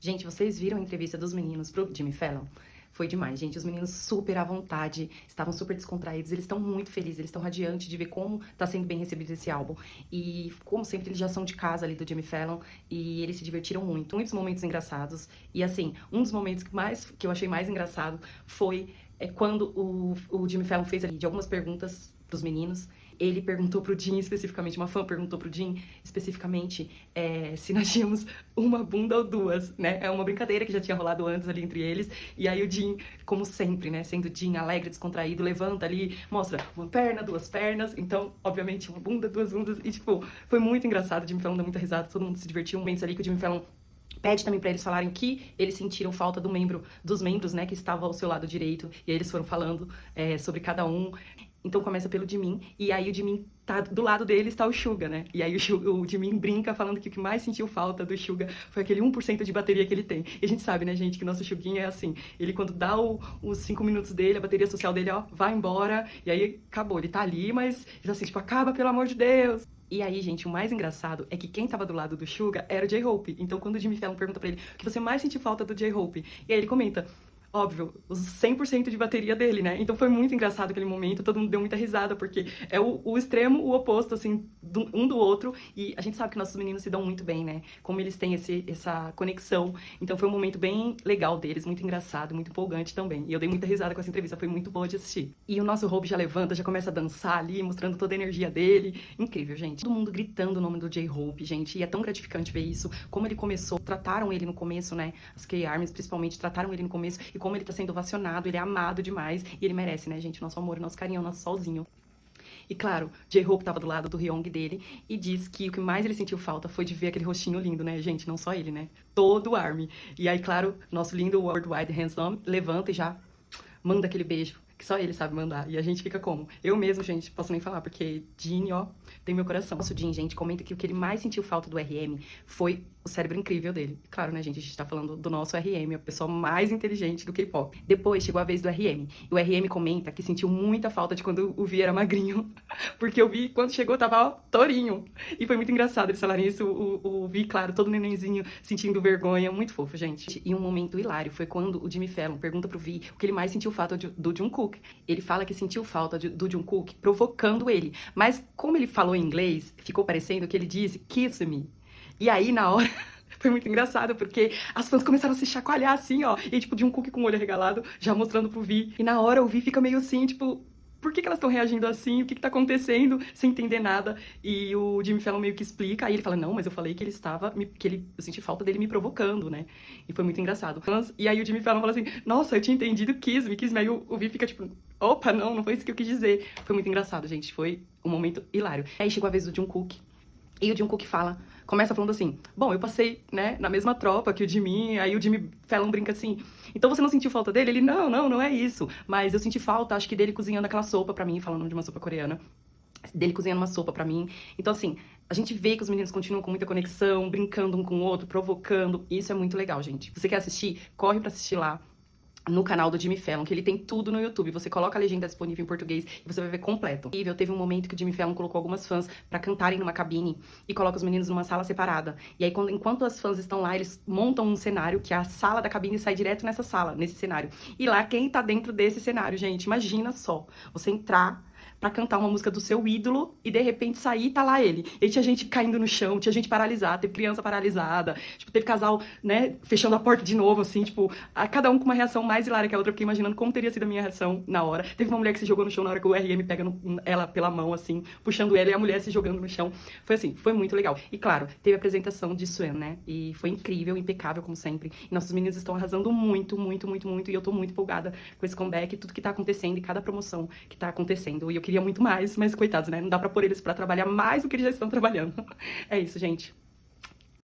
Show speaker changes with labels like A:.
A: Gente, vocês viram a entrevista dos meninos pro Jimmy Fallon? Foi demais, gente. Os meninos super à vontade, estavam super descontraídos, eles estão muito felizes, eles estão radiantes de ver como tá sendo bem recebido esse álbum. E, como sempre, eles já são de casa ali do Jimmy Fallon e eles se divertiram muito. Muitos momentos engraçados. E, assim, um dos momentos que eu achei mais engraçado foi quando o Jimmy Fallon fez ali de algumas perguntas pros meninos. Ele perguntou pro Jim especificamente, uma fã perguntou pro Jim especificamente se nós tínhamos uma bunda ou duas, né? É uma brincadeira que já tinha rolado antes ali entre eles. E aí o Jim, como sempre, né? Sendo Jim alegre, descontraído, levanta ali, mostra uma perna, duas pernas. Então, obviamente, uma bunda, duas bundas. E, tipo, foi muito engraçado. O Jimmy Fallon deu muita risada, todo mundo se divertiu. Momentos ali que o Jimmy Fallon pede também pra eles falarem que eles sentiram falta dos membros, né, que estavam ao seu lado direito, e aí eles foram falando sobre cada um. Então começa pelo Jimin, e aí o Jimin tá do lado dele está o Suga, né? E aí o Jimin brinca falando que o que mais sentiu falta do Suga foi aquele 1% de bateria que ele tem. E a gente sabe, né, gente, que nosso Suguinha é assim, ele quando dá os 5 minutos dele, a bateria social dele, ó, vai embora, e aí acabou, ele tá ali, mas ele tá assim, tipo, acaba, pelo amor de Deus. E aí, gente, o mais engraçado é que quem tava do lado do Suga era o J-Hope. Então, quando o Jimmy Fallon pergunta pra ele o que você mais sentiu falta do J-Hope, e aí ele comenta, óbvio, os 100% de bateria dele, né? Então foi muito engraçado aquele momento, todo mundo deu muita risada, porque é o extremo, o oposto, assim, um do outro, e a gente sabe que nossos meninos se dão muito bem, né? Como eles têm essa conexão. Então foi um momento bem legal deles, muito engraçado, muito empolgante também. E eu dei muita risada com essa entrevista, foi muito boa de assistir. E o nosso Hope já levanta, já começa a dançar ali, mostrando toda a energia dele. Incrível, gente. Todo mundo gritando o nome do J-Hope, gente, e é tão gratificante ver isso, como ele começou, trataram ele no começo, né? As K-Armies, principalmente, trataram ele no começo, e como ele tá sendo ovacionado, ele é amado demais, e ele merece, né, gente, o nosso amor, o nosso carinho, o nosso solzinho. E claro, J-Hope tava do lado do Ryong dele e diz que o que mais ele sentiu falta foi de ver aquele rostinho lindo, né, gente, não só ele, né, todo o ARMY. E aí, claro, nosso lindo Worldwide Handsome levanta e já manda aquele beijo que só ele sabe mandar. E a gente fica como? Eu mesmo, gente, posso nem falar, porque Jin, ó, tem meu coração. Nosso Jin, gente, comenta que o que ele mais sentiu falta do RM foi o cérebro incrível dele. Claro, né, gente, a gente tá falando do nosso RM, a pessoa mais inteligente do K-pop. Depois chegou a vez do RM. E o RM comenta que sentiu muita falta de quando o Vi era magrinho, porque o Vi, quando chegou, tava, ó, tourinho. E foi muito engraçado eles falarem isso, o Vi, claro, todo nenenzinho sentindo vergonha, muito fofo, gente. E um momento hilário foi quando o Jimmy Fallon pergunta pro Vi o que ele mais sentiu falta do Jungkook. Ele fala que sentiu falta do Jungkook provocando ele. Mas como ele falou em inglês, ficou parecendo que ele disse kiss me. E aí, na hora, foi muito engraçado, porque as fãs começaram a se chacoalhar assim, ó. E tipo, Jungkook com o olho arregalado, já mostrando pro Vi. E na hora o Vi fica meio assim, tipo, por que elas estão reagindo assim? O que tá acontecendo? Sem entender nada. E o Jimmy Fallon meio que explica. Aí ele fala, não, mas eu falei que ele estava... eu senti falta dele me provocando, né? E foi muito engraçado. E aí o Jimmy Fallon fala assim, nossa, eu tinha entendido kiss me. Aí o Vi fica tipo, opa, não foi isso que eu quis dizer. Foi muito engraçado, gente. Foi um momento hilário. Aí chegou a vez do Jungkook. E o Jungkook começa falando assim, bom, eu passei, né, na mesma tropa que o Jimin, aí o Jimmy Fallon brinca assim, então você não sentiu falta dele? Ele, não é isso, mas eu senti falta, acho que dele cozinhando aquela sopa pra mim, falando de uma sopa coreana, dele cozinhando uma sopa pra mim. Então, assim, a gente vê que os meninos continuam com muita conexão, brincando um com o outro, provocando, e isso é muito legal, gente. Você quer assistir? Corre pra assistir lá no canal do Jimmy Fallon, que ele tem tudo no YouTube. Você coloca a legenda disponível em português e você vai ver completo. Teve um momento que o Jimmy Fallon colocou algumas fãs pra cantarem numa cabine e coloca os meninos numa sala separada. E aí, enquanto as fãs estão lá, eles montam um cenário que a sala da cabine sai direto nessa sala, nesse cenário. E lá, quem tá dentro desse cenário, gente? Imagina só, você entrar pra cantar uma música do seu ídolo e de repente sair e tá lá ele. E tinha gente caindo no chão, tinha gente paralisada, teve criança paralisada, tipo, teve casal, né, fechando a porta de novo, assim, tipo, cada um com uma reação mais hilária que a outra. Eu fiquei imaginando como teria sido a minha reação na hora. Teve uma mulher que se jogou no chão na hora que o RM pega ela pela mão, assim, puxando ela e a mulher se jogando no chão. Foi assim, foi muito legal. E claro, teve a apresentação de Swan, né, e foi incrível, impecável, como sempre. E nossos meninos estão arrasando muito, muito, muito, muito, e eu tô muito empolgada com esse comeback, tudo que tá acontecendo e cada promoção que tá acontecendo. E eu queria muito mais, mas coitados, né? Não dá pra pôr eles pra trabalhar mais do que eles já estão trabalhando. É isso, gente.